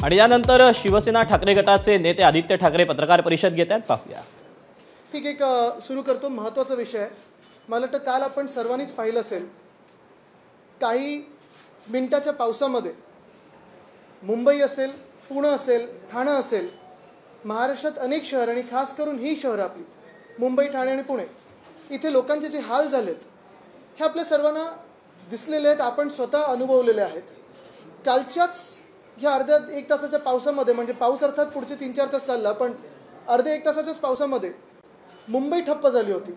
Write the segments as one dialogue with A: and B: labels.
A: आणि यानंतर शिवसेना ठाकरे गटाचे नेते आदित्य ठाकरे पत्रकार परिषद घेत आहेत, पाहूया।
B: ठीक एक सुरू करतो। महत्त्वाचा विषय आहे। मला वाटतं काल आपण सर्वांनीच पाहिलं असेल, काही मिनिटाच्या पावसामध्ये मुंबई असेल, पुणे असेल, ठाणे असेल, महाराष्ट्रात अनेक शहर आणि खास करून ही शहर आपली मुंबई, ठाणे आणि पुणे इथे लोकांचे जे हाल झालेत हे आपल्या सर्वांना दिसलेले आहेत, आपण स्वतः अनुभवलेले आहेत। कालच्याच ह्या अर्ध्या एक तासाच्या पावसामध्ये, म्हणजे पाऊस अर्थात पुढचे 3-4 तास चालला, पण अर्ध्या एक तासाच्याच पावसामध्ये मुंबई ठप्प झाली होती।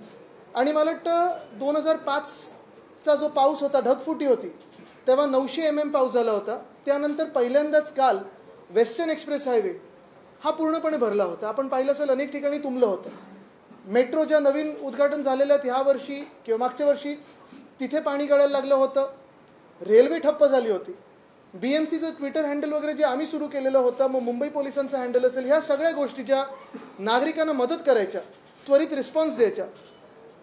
B: आणि मला वाटतं 2005चा जो पाऊस होता, ढगफुटी होती, तेव्हा 900 mm पाऊस झाला होता। त्यानंतर पहिल्यांदाच काल वेस्टर्न एक्सप्रेस हायवे हा पूर्णपणे भरला होता। आपण पाहिलं असेल अनेक ठिकाणी तुंबलं होतं। मेट्रो ज्या नवीन उद्घाटन झालेल्या आहेत ह्या वर्षी किंवा मागच्या वर्षी, तिथे पाणी गळायला लागलं होतं। रेल्वे ठप्प झाली होती। BMCचं ट्विटर हँडल वगैरे जे आम्ही सुरू केलेलं होतं, मग मुंबई पोलिसांचं हँडल असेल, ह्या सगळ्या गोष्टी ज्या नागरिकांना मदत करायच्या, त्वरित रिस्पॉन्स द्यायच्या,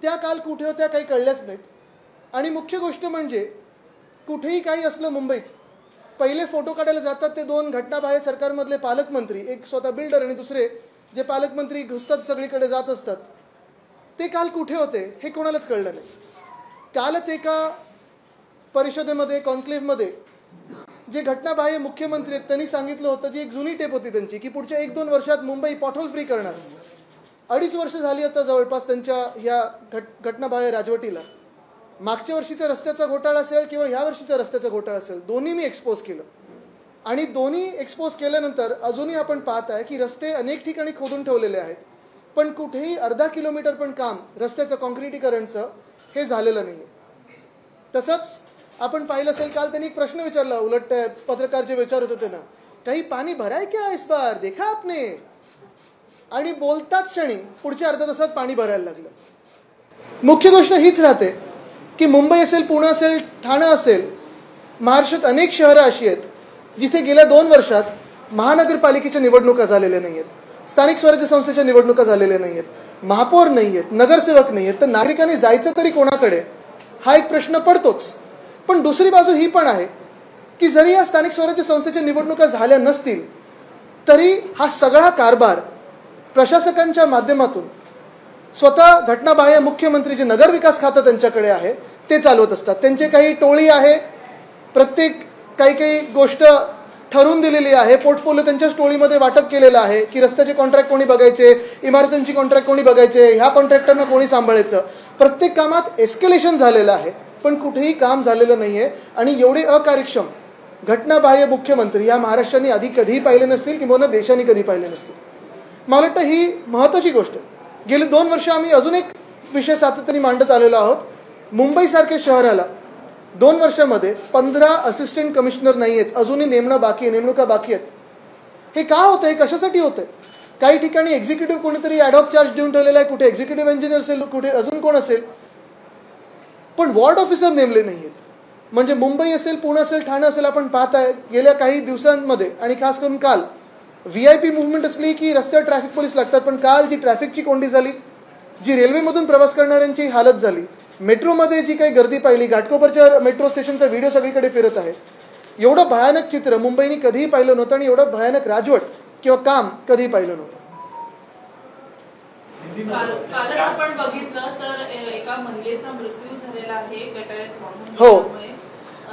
B: त्या काल कुठे होत्या काही कळल्याच नाहीत। आणि मुख्य गोष्ट म्हणजे कुठेही काही असलं मुंबईत, पहिले फोटो काढायला जातात ते 2 घटनाबाह्य सरकारमधले पालकमंत्री, एक स्वतः बिल्डर आणि दुसरे जे पालकमंत्री घुसतात सगळीकडे जात असतात, ते काल कुठे होते हे कोणालाच कळलं नाही। कालच एका परिषदेमध्ये, कॉन्क्लेव्हमध्ये जे घटनाबाह्य मुख्यमंत्री आहेत त्यांनी सांगितलं होतं, जी एक जुनी टेप होती त्यांची, की पुढच्या 1-2 वर्षात मुंबई पॉटहोल फ्री करणार। 2.5 वर्ष झाली आता जवळपास त्यांच्या ह्या घटनाबाह्य राजवटीला। मागच्या वर्षीचा रस्त्याचा घोटाळा असेल किंवा ह्या वर्षीचा रस्त्याचा घोटाळा असेल, दोन्ही मी एक्सपोज केलं। आणि दोन्ही एक्सपोज केल्यानंतर अजूनही आपण पाहत आहे की रस्ते अनेक ठिकाणी खोदून ठेवलेले आहेत, पण कुठेही अर्धा किलोमीटर पण काम रस्त्याचं कॉन्क्रिटीकरणचं हे झालेलं नाही। तसंच आपण पाहिलं असेल, काल त्यांनी एक प्रश्न विचारला, उलट पत्रकार जे विचारत होते ना, काही पाणी भराय क्या इस बार, देखा आपने? आणि बोलताच क्षणी पुढच्या अर्ध्या तासात पाणी भरायला लागलं। मुख्य गोष्ट हीच राहते की मुंबई असेल, पुणे असेल, ठाणे असेल, महाराष्ट्रात अनेक शहरं अशी आहेत जिथे गेल्या 2 वर्षात महानगरपालिकेच्या निवडणुका झालेल्या नाही आहेत, स्थानिक स्वराज्य संस्थेच्या निवडणुका झालेल्या नाही आहेत, महापौर नाही आहेत, नगरसेवक नाही आहेत। तर नागरिकांनी जायचं तरी कोणाकडे, हा एक प्रश्न पडतोच। पण दुसरी बाजू ही पण आहे की जरी या स्थानिक स्वराज्य संस्थेच्या निवडणुका झाल्या नसतील तरी हा सगळा कारभार प्रशासकांच्या माध्यमातून स्वतः घटनाबाह्य मुख्यमंत्री जे नगरविकास खातं त्यांच्याकडे आहे ते चालवत असतात। त्यांचे काही टोळी आहे, प्रत्येक काही गोष्ट ठरवून दिलेली आहे, पोर्टफोलिओ त्यांच्याच टोळीमध्ये वाटप केलेलं आहे की रस्त्याचे कॉन्ट्रॅक्ट कोणी बघायचे, इमारतींची कॉन्ट्रॅक्ट कोणी बघायचे, ह्या कॉन्ट्रॅक्टरना कोणी सांभाळायचं। प्रत्येक कामात एस्केलेशन झालेलं आहे, पण कुठेही काम झालेलं नाही आहे। आणि एवढे अकार्यक्षम घटनाबाह्य मुख्यमंत्री या महाराष्ट्राने आधी कधीही पाहिले नसतील किंवा देशाने कधी पाहिले नसतील। मला वाटतं ही महत्त्वाची गोष्ट। गेली 2 वर्ष आम्ही अजून एक विषय सातत्याने मांडत आलेलो आहोत। मुंबईसारख्या शहराला 2 वर्षामध्ये 15 असिस्टंट कमिशनर नाही आहेत, अजूनही नेमणुका बाकी आहेत। हे का होतं, हे कशासाठी होतं? काही ठिकाणी एक्झिक्युटिव्ह कोणीतरी ॲडॉक चार्ज देऊन ठेवलेला आहे, कुठे एक्झिक्युटिव्ह इंजिनियर असेल, कुठे अजून कोण असेल, पण वॉर्ड ऑफिसर नेमले नाही आहेत। म्हणजे मुंबई असेल, पुणे असेल, ठाणे असेल, आपण पाहताय गेल्या काही दिवसांमध्ये आणि खास करून काल VIP मुवमेंट असली की रस्त्यावर ट्रॅफिक पोलीस लागतात, पण काल जी ट्रॅफिकची कोंडी झाली, जी रेल्वेमधून प्रवास करणाऱ्यांची हालत झाली, मेट्रोमध्ये जी काही गर्दी पाहिली, घाटकोपरच्या मेट्रो स्टेशनचा व्हिडिओ सगळीकडे फिरत आहे, एवढं भयानक चित्र मुंबईने कधीही पाहिलं नव्हतं आणि एवढं भयानक राजवट किंवा काम कधीही पाहिलं नव्हतं।
C: कालच आपण बघितलं तर एका महिलेचा मृत्यू झालेला आहे गटारात वाहून।
B: हो,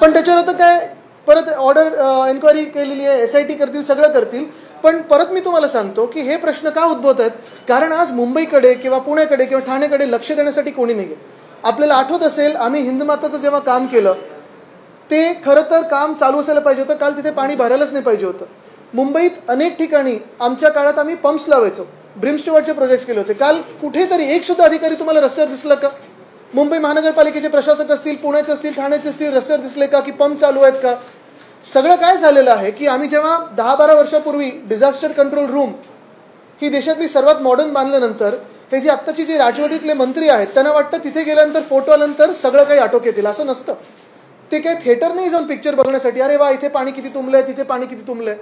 B: पण त्याच्यावर आता काय परत ऑर्डर एन्क्वायरी केलेली आहे, SIT करतील, सगळं करतील। पण परत मी तुम्हाला सांगतो की हे प्रश्न का उद्भवत आहेत, कारण आज मुंबईकडे किंवा पुण्याकडे किंवा ठाणेकडे लक्ष देण्यासाठी कोणी नाही आहे। आपल्याला आठवत असेल, आम्ही हिंदमाताचं जेव्हा काम केलं ते खरं तर काम चालू असायला पाहिजे होतं, काल तिथे पाणी भरायलाच नाही पाहिजे होतं। मुंबईत अनेक ठिकाणी आमच्या काळात आम्ही पंप्स लावायचो, ब्रिमस्टोवरचे प्रोजेक्ट्स केले होते। काल कुठेतरी एक सुद्धा अधिकारी तुम्हाला रस्त्यावर दिसला का? मुंबई महानगरपालिकेचे प्रशासक असतील, पुण्याचे असतील, ठाण्याचे असतील, रस्त्यावर दिसले का की पंप चालू आहेत का? सगळं काय झालेलं आहे की आम्ही जेव्हा 10-12 वर्षापूर्वी डिझास्टर कंट्रोल रूम ही देशातली सर्वात मॉडर्न बांधल्यानंतर हे जे आत्ताची जे राजवटीतले मंत्री आहेत त्यांना वाटतं तिथे गेल्यानंतर फोटो आल्यानंतर सगळं काही आटोक्यात येईल, असं नसतं। ते काय थिएटर नाही जाऊन पिक्चर बघण्यासाठी, अरे वा इथे पाणी किती तुंबलंय, तिथे पाणी किती तुंबलंय।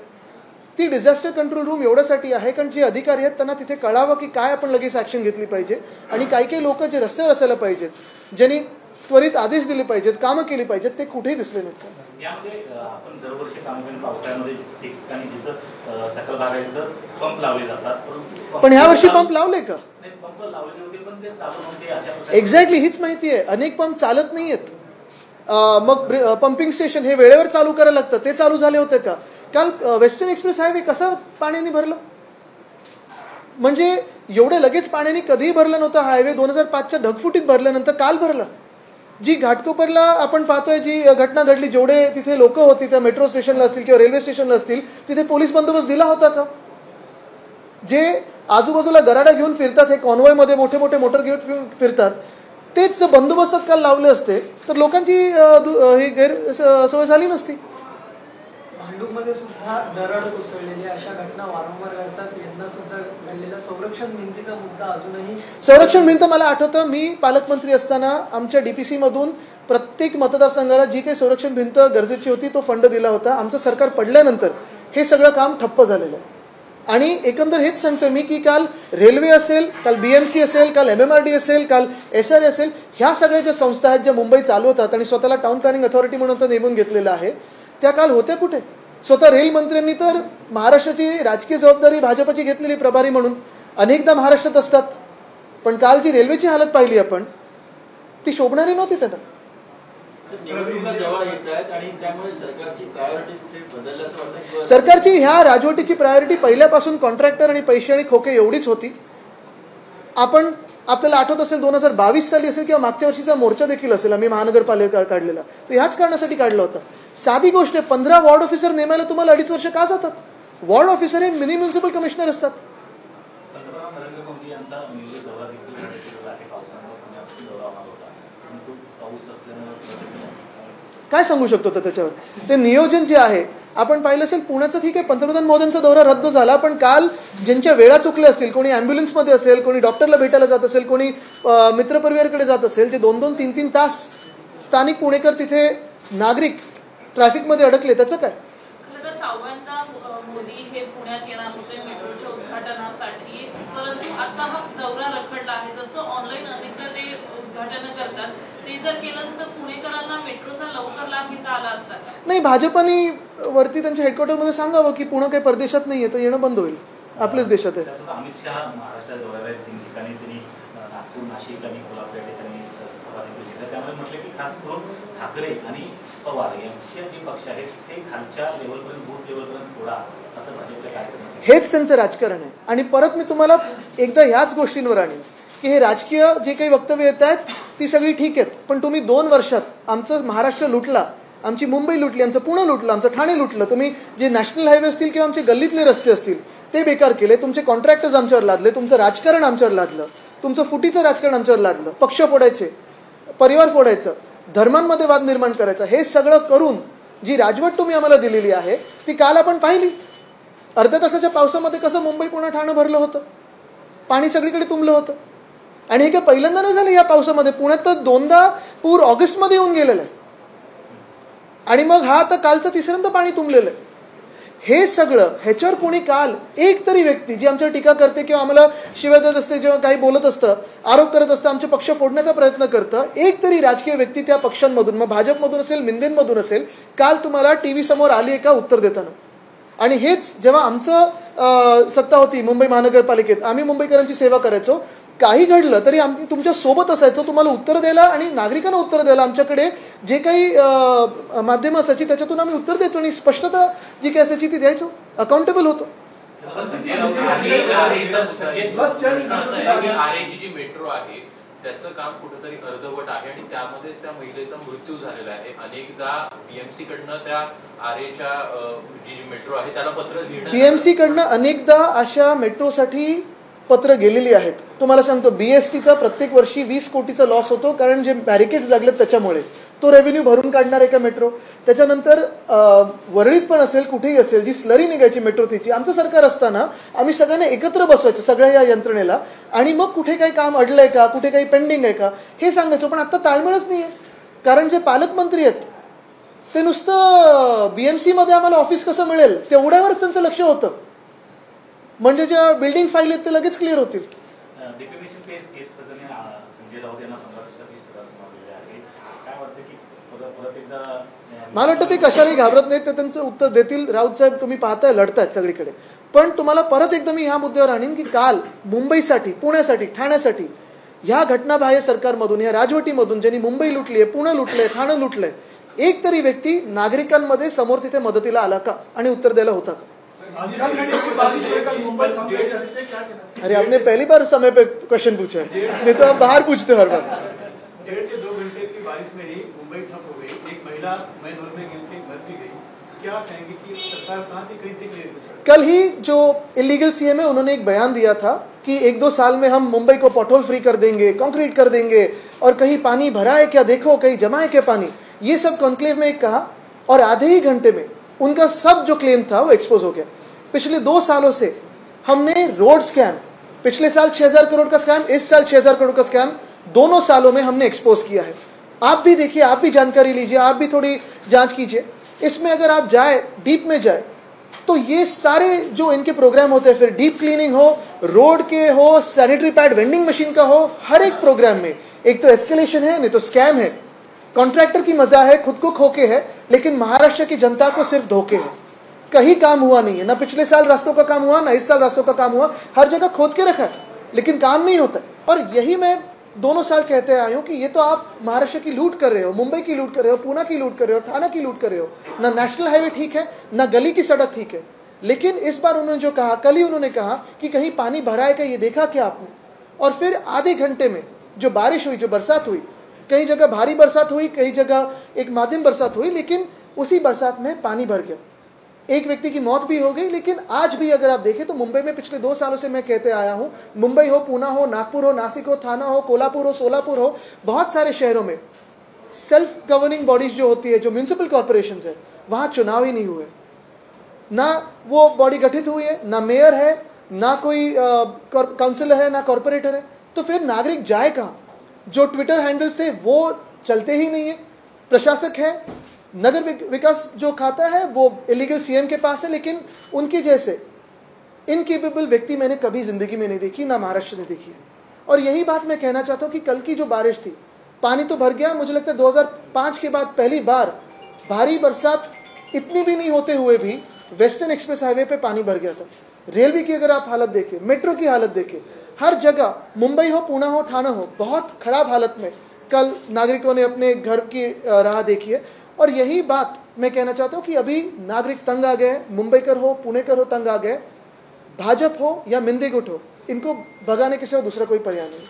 B: ती डिझास्टर कंट्रोल रूम एवढ्यासाठी आहे कारण जे अधिकारी आहेत त्यांना तिथे कळावं की काय आपण लगेच ॲक्शन घेतली पाहिजे। आणि काही लोक जे रस्त्यावर असायला पाहिजेत, ज्यांनी त्वरित आदेश दिले पाहिजेत, कामं केली पाहिजेत, ते कुठेही दिसले नाहीत।
D: यामध्ये आपण दरवर्षी कामगार पावसाळ्यामध्ये ठिकठिकाणी जिथं सकल भागात पंप लावले जातात.
B: पण ह्या वर्षी पंप लावले का?
D: पंप लावले होते पण ते चालू नव्हते अशा प्रकारे.
B: एक्झॅक्टली हीच माहिती आहे. अनेक पंप चालत नाहीयेत. मग पंपिंग स्टेशन हे वेळेवर चालू करायला लागतं, ते चालू झाले होते का? काल वेस्टर्न एक्सप्रेस हायवे कसं पाण्याने भरलं? म्हणजे एवढं लगेच पाण्याने कधीही भरलं नव्हतं. हायवे 2005च्या ढगफुटीत भरल्यानंतर काल भरलं. जी घाटकोपरला आपण पाहतोय जी घटना घडली, जेवढे तिथे लोक होती त्या मेट्रो स्टेशनला असतील किंवा रेल्वे स्टेशनला असतील, तिथे पोलीस बंदोबस्त दिला होता का? जे आजूबाजूला गराडा घेऊन फिरतात, हे कॉन्वॉयमध्ये मोठे मोठे मोटर घेऊन फिरतात, तेच बंदोबस्तात काल लावले असते तर लोकांची ही गैरसोय झाली नसती.
E: भांडूपमध्ये सुद्धा दरड कोसळलेली अशा घटना वारंवार घडतात. यंदा सुद्धा घडलेला संरक्षण भिंतीचा मुद्दा अजूनही.
B: संरक्षण भिंत मला आठवतं, मी पालकमंत्री असताना आमच्या DPC मधून प्रत्येक मतदारसंघाला जी काही संरक्षण भिंत गरजेची होती तो फंड दिला होता. आमचं सरकार पडल्यानंतर हे सगळं काम ठप्प झालेलं आहे. आणि एकंदर हेच सांगतोय मी की काल रेल्वे असेल, काल BMC असेल, काल MMRD असेल, काल SRA असेल, ह्या सगळ्या ज्या संस्था आहेत ज्या मुंबई चालवतात आणि स्वतःला टाउन प्लॅनिंग अथॉरिटी म्हणून तर नेमून घेतलेलं आहे, त्या काल होत्या कुठे? स्वतः रेल मंत्र्यांनी तर महाराष्ट्राची राजकीय जबाबदारी भाजपची घेतलेली प्रभारी म्हणून अनेकदा महाराष्ट्रात असतात, पण काल जी रेल्वेची हालत पाहिली आपण ती शोभणारी नव्हती त्यांना.
F: निवडणुका जवळ येत आहेत आणि त्यामुळे सरकारची प्रायोरिटी कुठे बदलल्याचं वाटतं?
B: सरकारची ह्या राजवटीची प्रायोरिटी पहिल्यापासून कॉन्ट्रॅक्टर आणि पैसे आणि खोके एवढीच होती. आपल्याला आठवत असेल 2022 साली असेल किंवा मागच्या वर्षीचा मोर्चा देखील असेल, आम्ही महानगरपालिका काढलेला, तो ह्याच कारणासाठी काढला होता. साधी गोष्ट आहे, 15 वॉर्ड ऑफिसर नेमायला तुम्हाला 2.5 वर्ष का जातात? वॉर्ड ऑफिसर हे मिनी म्युन्सिपल कमिशनर असतात.
D: पंतप्रधान नरेंद्र मोदी यांचा नियोजित दौरा देखील केलेला आहे. पावसामुळे पुण्यात दौरा होणार होता, परंतु पाऊस असल्यामुळे
B: काय सांगू शकतो त्याच्यावर? ते नियोजन जे आहे आपण पाहिलं असेल, पुण्याचं ठीक आहे, पंतप्रधान मोदींचा दौरा रद्द झाला, पण काल ज्यांच्या वेळा चुकल्या असतील, कोणी ॲम्ब्युलन्समध्ये असेल, कोणी डॉक्टरला भेटायला जात असेल, कोणी मित्रपरिवाराकडे जात असेल, जे 2-2, 3-3 तास स्थानिक पुणेकर तिथे नागरिक ट्रॅफिकमध्ये अडकले, त्याचं काय?
C: खरं तर सावंतदा मोदी हे पुण्यात येणार होते मेट्रोच्या उद्घाटनासाठी, परंतु आता हा दौरा रखडला आहे. जसं ऑनलाईन अनेकदा ते उद्घाटन करतात, ते जर केलं असतं तर पुणेकरांना मेट्रोचा लवकर लाभ घेता आला असता.
B: नाही, भाजपाने वरती त्यांच्या हेडक्वार्टरमध्ये सांगावं की पुणे काही परदेशात नाही आहे, तर येणं बंद होईल, आपल्याच देशात आहे.
D: अमित शहा महाराष्ट्रात दौऱ्याला 3 ठिकाणी त्यांनी नागपूर, नाशिक आणि कोल्हापूर या ठिकाणी सभा घेतली. त्यामुळे म्हटलं की खास करून ठाकरे आणि पवार यांचे जे पक्ष आहेत ते खालच्या लेवलपर्यंत, बूथ लेवलपर्यंत थोडा असं भाजपच्या कार्यक्रम,
B: हेच त्यांचं राजकारण आहे. आणि परत मी तुम्हाला एकदा ह्याच गोष्टींवर आणेन की हे राजकीय जे काही वक्तव्य येत आहेत ती सगळी ठीक आहेत, पण तुम्ही 2 वर्षात आमचं महाराष्ट्र लुटला, आमची मुंबई लुटली, आमचं पुणे लुटलं, आमचं ठाणे लुटलं, तुम्ही जे नॅशनल हायवे असतील किंवा आमचे गल्लीतले रस्ते असतील ते बेकार केले, तुमचे कॉन्ट्रॅक्टर्स आमच्यावर लादले, तुमचं राजकारण आमच्यावर लादलं, तुमचं फुटीचं राजकारण आमच्यावर लादलं, पक्ष फोडायचे, परिवार फोडायचं, धर्मांमध्ये वाद निर्माण करायचा, हे सगळं करून जी राजवट तुम्ही आम्हाला दिलेली आहे ती काल आपण पाहिली. अर्ध्या तासाच्या पावसामध्ये कसं मुंबई पुणे ठाणे भरलं होतं, पाणी सगळीकडे तुंबलं होतं. आणि हे काय पहिल्यांदा नाही झालं या पावसामध्ये, पुण्यात तर 2दा पूर ऑगस्टमध्ये येऊन गेलेला आहे आणि मग हा आता कालचं 3ऱ्यांदा पाणी तुंबलेलं आहे. हे सगळं ह्याच्यावर कोणी काल एक तरी व्यक्ती जी आमच्यावर टीका करते किंवा आम्हाला शिव्या देत असते, जेव्हा काही बोलत असतं, आरोप करत असतं, आमचे पक्ष फोडण्याचा प्रयत्न करतं, एक तरी राजकीय व्यक्ती त्या पक्षांमधून, मग भाजपमधून असेल, मिंदेंमधून असेल, काल तुम्हाला TV समोर आली आहे का उत्तर देताना? आणि हेच जेव्हा आमचं सत्ता होती मुंबई महानगरपालिकेत, आम्ही मुंबईकरांची सेवा करायचो, काही घडलं तरी आम्ही तुमच्या सोबत असायचो, तुम्हाला उत्तर द्यायला आणि नागरिकांना उत्तर द्यायला आमच्याकडे जे काही माध्यम असायची त्याच्यातून आम्ही उत्तर द्यायचो आणि स्पष्टता जी काही असायची ती द्यायचो, अकाउंटेबल होतो.
G: आरेची जी मेट्रो आहे त्याचं काम कुठेतरी अर्धवट आहे आणि त्यामध्येच त्या महिलेचा मृत्यू झालेला आहे. अनेकदा BMC कडनं त्या आरेच्या जी मेट्रो आहे त्याला पत्र लिहिणं,
B: BMC कडनं अनेकदा अशा मेट्रोसाठी पत्र गेलेली आहेत. तुम्हाला सांगतो, BSTचा प्रत्येक वर्षी 20 कोटीचा लॉस होतो, कारण जे बॅरिकेड्स लागलेत त्याच्यामुळे. तो रेव्हेन्यू भरून काढणार आहे का मेट्रो? त्याच्यानंतर वरळीत पण असेल, कुठेही असेल, जी स्लरी निघायची मेट्रो तिची, आमचं सरकार असताना आम्ही सगळ्यांना एकत्र बसवायचं सगळ्या या यंत्रणेला आणि मग कुठे काही काम अडलंय का, कुठे काही पेंडिंग आहे का हे सांगायचो. पण आता ताळमेळच नाही आहे, कारण जे पालकमंत्री आहेत ते नुसतं BMC मध्ये आम्हाला ऑफिस कसं मिळेल तेवढ्यावरच त्यांचं लक्ष होतं, म्हणजे ज्या बिल्डिंग फाईल आहेत ते लगेच क्लिअर होतील.
D: डिफेमेशन केस प्रकरणी संजय राऊत यांना 15 दिवसाची सजा सुनावलेली आहे. काय वाटतं की परत एकदा
B: मला वाटतं ते कशालाही घाबरत नाहीत, ते त्यांचं उत्तर देतील. राऊत साहेब तुम्ही पाहताय लढतायत सगळीकडे. पण तुम्हाला परत एकदा मी ह्या मुद्द्यावर आणीन की काल मुंबईसाठी, पुण्यासाठी, ठाण्यासाठी ह्या घटनाबाह्य सरकारमधून, ह्या राजवटीमधून ज्यांनी मुंबई लुटली आहे, पुणे लुटलंय, ठाणं लुटलंय, एक तरी व्यक्ती नागरिकांमध्ये समोर तिथे मदतीला आला का आणि उत्तर द्यायला होता का? अरे आपने पहली बार समय पे क्वेश्चन पूछा है, नहीं तो आप बाहर पूछते हर बार.
H: 1.5 से 2 घंटे की बारिश में ही मुंबई ठप हो गई. एक महिला मैन होल में गिर के मर भी गई. क्या कहेंगे कि सरकार कहाँ थी, कहीं दिख नहीं रही?
B: कल ही जो इलीगल सीएम है उन्होंने एक बयान दिया था कि 1-2 साल में हम मुंबई को पॉटहोल फ्री कर देंगे, कंक्रीट कर देंगे, और कहीं पानी भरा है क्या देखो, कहीं जमा है क्या पानी, ये सब कॉन्क्लेव में एक कहा. और आधे ही घंटे में उनका सब जो क्लेम था वो एक्सपोज हो गया. पिछले 2 सालों से हमने रोड स्कैम, पिछले साल 6000 करोड़ का स्कैम, इस साल 6000 करोड़ का स्कैम, दोनों सालों में हमने एक्सपोज किया है. आप भी देखिए, आप भी जानकारी लीजिए, आप भी थोड़ी जांच कीजिए. इसमें अगर आप जाए, डीप में जाए, तो ये सारे जो इनके प्रोग्राम होते हैं, फिर डीप क्लीनिंग हो, रोड के हो, सैनिटरी पैड वेंडिंग मशीन का हो, हर एक प्रोग्राम में एक तो एस्केलेशन है, नहीं तो स्कैम है. कॉन्ट्रैक्टर की मजा है, खुद को खोके है, लेकिन महाराष्ट्र की जनता को सिर्फ धोखे है. कहीं काम हुआ नहीं है, ना पिछले साल रास्तों का काम हुआ, ना इस साल रास्तों का काम हुआ. हर जगह खोद के रखा है, लेकिन काम नहीं होता. और यही मैं 2 साल कहते आया हूं कि ये तो आप महाराष्ट्र की लूट कर रहे हो, मुंबई की लूट कर रहे हो, पुणे की लूट कर रहे हो, ठाणे की लूट कर रहे हो. ना नेशनल हाईवे ठीक है, ना गली की सड़क ठीक है. लेकिन इस बार उन्होंने जो कहा, कल ही उन्होंने कहा कि कहीं पानी भरा है क्या, ये देखा क्या आपने? और फिर आधे घंटे में जो बारिश हुई, जो बरसात हुई, कई जगह भारी बरसात हुई, कई जगह एक माध्यम बरसात हुई, लेकिन उसी बरसात में पानी भर गया. एक व्यक्ति की मौत भी हो गई. लेकिन आज भी अगर आप देखें तो मुंबई में पिछले 2 सालों से मैं कहते आया हूं, मुंबई हो, पुणे हो, नागपुर हो, नासिक हो, थाना हो, कोल्हापुर हो, सोलापुर हो, बहुत सारे शहरों में सेल्फ गवर्निंग बॉडीज जो होती है, जो म्यूनिसिपल कॉर्पोरेशन है, वहां चुनाव ही नहीं हुए. ना वो बॉडी गठित हुई है, ना मेयर है, ना कोई काउंसिलर है, ना कॉर्पोरेटर है. तो फिर नागरिक जाए कहाँ? जो ट्विटर हैंडल्स थे वो चलते ही नहीं है. प्रशासक है, नगर विकास जो खाता है वो इलीगल सीएम के पास है, लेकिन उनके जैसे इनकेपेबल व्यक्ति मैंने कभी जिंदगी में नहीं देखी, ना महाराष्ट्र ने देखी है. और यही बात मैं कहना चाहता हूँ कि कल की जो बारिश थी, पानी तो भर गया. मुझे लगता है 2005 के बाद पहली बार भारी बरसात इतनी भी नहीं होते हुए भी वेस्टर्न एक्सप्रेस हाईवे पे पानी भर गया था. रेलवे की अगर आप हालत देखें, मेट्रो की हालत देखें, हर जगह मुंबई हो, पुणे हो, ठाणे हो, बहुत खराब हालत में कल नागरिकों ने अपने घर की राह देखी है. और यही बात मैं कहना चाहता हूँ कि अभी नागरिक तंग आ गए, मुंबईकर हो, पुणेकर हो, तंग आ गए. भाजपा हो या मिंदे गुट हो, इनको भगाने के सिवा दूसरा कोई पर्याय नहीं.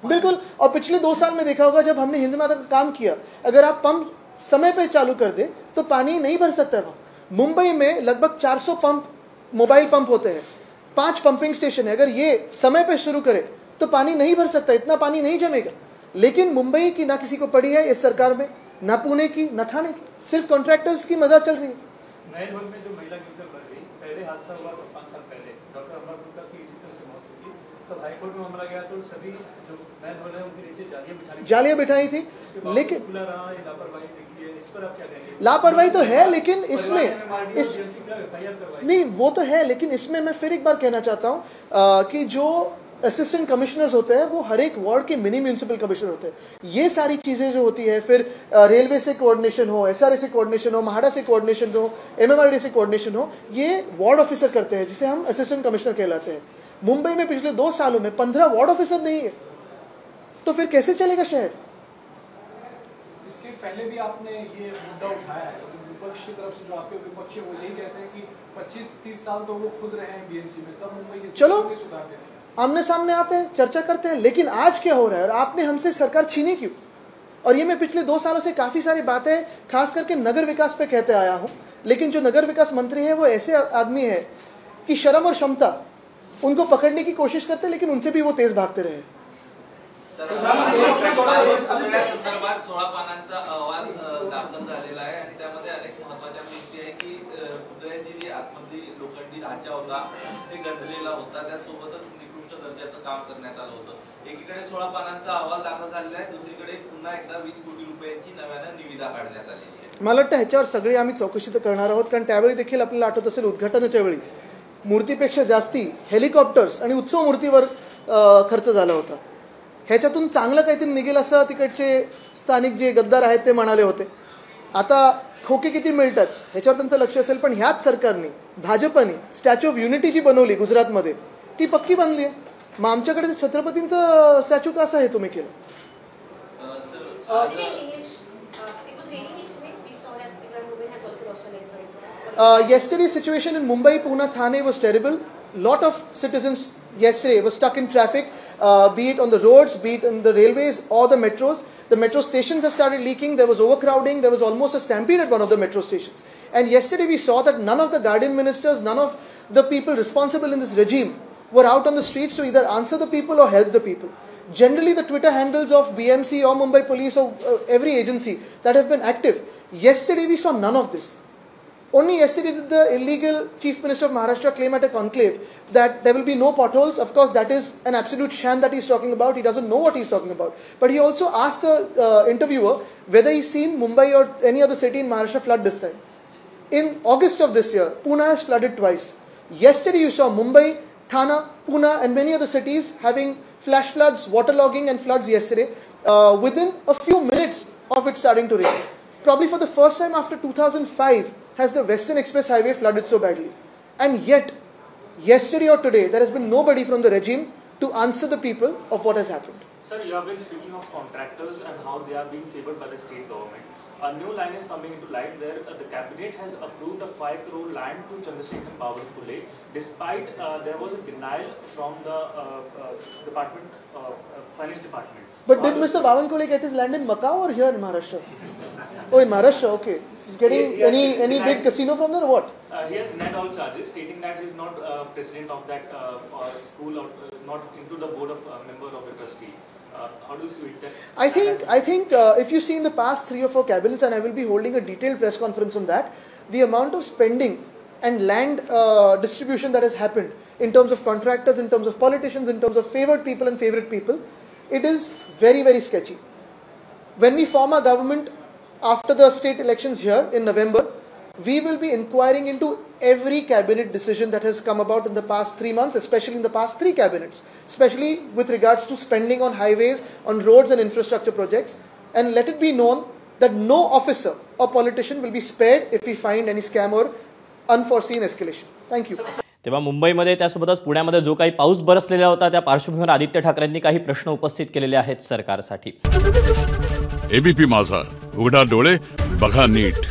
B: बिल्कुल. और पिछले 2 साल में देखा होगा, जब हमने हिंद माता का काम किया, अगर आप पंप समय पे चालू कर दे तो पानी नहीं भर सकता है. वहाँ मुंबई में लगभग 400 पंप, मोबाइल पंप होते हैं, 5 पंपिंग स्टेशन है. अगर ये समय पे शुरू करे तो पानी नहीं भर सकता, इतना पानी नहीं जमेगा. लेकिन मुंबई की ना किसी को पड़ी है इस सरकार में, ना पुणे की, ना ठाणे की. सिर्फ कॉन्ट्रैक्टर्स की मजा चल रही है.
H: मैन होल में जो महिला गिरकर मर गई, पहले हादसा हुआ तो 5 साल पहले डॉक्टर अमर गुप्ता की इसी तरह से मौत हुई. तब हाईकोर्ट में मामला गया तो सभी जो मैन होल है उनके नीचे
B: जालियां बिठाई थी. लेकिन
H: खुला रहा, ये लापरवाही देखी है. इस पर आप क्या कहेंगे?
B: लापरवाही तो है, लेकिन इसमें इस नहीं, वो तो है, लेकिन इसमें मैं फिर एक बार कहना चाहता हूँ कि जो असिस्टेंट कमिश्नर्स होते हैं वो हर एक वार्ड के मिनी म्यूनिसिपल कमिश्नर होते हैं. ये सारी चीज़ें जो होती है, फिर रेलवे से कोऑर्डिनेशन हो, एसआरए से कोऑर्डिनेशन हो, महाडा से कोऑर्डिनेशन हो, एमएमआरडी से कोऑर्डिनेशन हो, ये वार्ड ऑफिसर करते हैं, जिसे हम असिस्टेंट कमिश्नर कहलाते हैं. मुंबई में पिछले 2 सालों में 15 वार्ड ऑफिसर नहीं है, तो फिर कैसे चलेगा शहर?
I: इसके पहले भी आपने ये मुद्दा उठाया है, तो विपक्ष की तरफ से जो आपके विपक्षी वो यही कहते हैं कि 25-30 साल तो वो खुद रहे हैं बीएमसी में, तब मुंबई की
B: चलो
I: सुधार देते हैं.
B: आमने सामने आते हैं, चर्चा करते हैं. लेकिन आज क्या हो रहा है और आपने हमसे सरकार छीनी क्यों? और ये मैं पिछले 2 सालों से काफ़ी सारी बातें खास करके नगर विकास पे कहते आया हूँ. लेकिन जो नगर विकास मंत्री है वो ऐसे आदमी है कि शर्म और क्षमता उनको पकड़ने की कोशिश करते, लेकिन उनसे भी वो तेज भागते रहे.
J: संदर्भात 16 पानांचा अहवाल दाखल झालेला आहे आणि त्यामध्ये अनेक महत्त्वाच्या गोष्टी आहे की पुतळ्याची जी आतमधली लोखंडी ढाचा होता ते गंजलेला होता, त्यासोबतच निकृष्ट दर्जाचं काम करण्यात आलं होतं. एकीकडे 16 पानांचा अहवाल दाखल झालेला आहे, दुसरीकडे पुन्हा एकदा 20 कोटी रुपयांची नव्यानं निविदा काढण्यात आलेली आहे.
B: मला वाटतं ह्याच्यावर सगळी आम्ही चौकशी तर करणार आहोत, कारण त्यावेळी देखील आपल्याला आठवत असेल उद्घाटनाच्या वेळी मूर्तीपेक्षा जास्ती हेलिकॉप्टर्स आणि उत्सव मूर्तीवर खर्च झाला होता. ह्याच्यातून चांगलं काहीतरी निघेल असं तिकडचे स्थानिक जे गद्दार आहेत ते म्हणाले होते. आता खोके किती मिळतात ह्याच्यावर त्यांचं लक्ष असेल, पण ह्याच सरकारने भाजपने स्टॅच्यू ऑफ युनिटी जी बनवली गुजरातमध्ये ती पक्की बनली आहे. मग आमच्याकडे छत्रपतींचं स्टॅच्यू का असं हे तुम्ही केलं? Yesterday's situation in Mumbai, Pune, Thane was terrible. Lot of citizens yesterday were stuck in traffic, be it on the roads, be it on the railways or the metros. The metro stations have started leaking. There was overcrowding. There was almost a stampede at one of the metro stations. And yesterday we saw that none of the guardian ministers, none of the people responsible in this regime were out on the streets to either answer the people or help the people. Generally, the Twitter handles of BMC or Mumbai Police or every agency that have been active. Yesterday we saw none of this. Only yesterday did the illegal Chief Minister of Maharashtra claim at a conclave that there will be no potholes. Of course, that is an absolute sham that he's talking about. He doesn't know what he's talking about. But he also asked the interviewer whether he's seen Mumbai or any other city in Maharashtra flood this time. In August of this year, Pune has flooded twice. Yesterday you saw Mumbai, Thane, Pune and many other cities having flash floods, waterlogging and floods yesterday. Within a few minutes of it starting to rain. Probably for the first time after 2005 has the Western Express Highway flooded so badly. And yet, yesterday or today, there has been nobody from the regime to answer the people of what has happened.
K: Sir, you have been speaking of contractors and how they are being favored by the state government. A new line is coming into light where the cabinet has approved a 5 crore land to Chandrasekhar Bavankuley, despite there was a denial from the finance department.
B: But did Mr. Bavankuley get his land in Macau or here in Maharashtra? Oh, in Maharashtra, okay. He's getting any big casino from there or what?
K: He has denied all charges, stating that he is not president of that school or not into the board of member of the trustee. How do you see it?
B: I think if you see in the past 3 or 4 cabinets, and I will be holding a detailed press conference on that, the amount of spending and land distribution that has happened in terms of contractors, in terms of politicians, in terms of favored people and favorite people, it is very, very sketchy. When we form our government after the state elections here in November, we will be inquiring into every cabinet decision that has come about in the past 3 months, especially in the past 3 cabinets, especially with regards to spending on highways, on roads and infrastructure projects. And let it be known that no officer or politician will be spared if we find any scam or unforeseen escalation. Thank you.
A: तेव्हा मुंबईमध्ये त्यासोबतच पुण्यामध्ये जो काही पाऊस बरसलेला होता त्या पार्श्वभूमीवर आदित्य ठाकरेंनी काही प्रश्न उपस्थित केलेले आहेत सरकारसाठी.
L: एबीपी माझा, उघडा डोळे बघा नीट.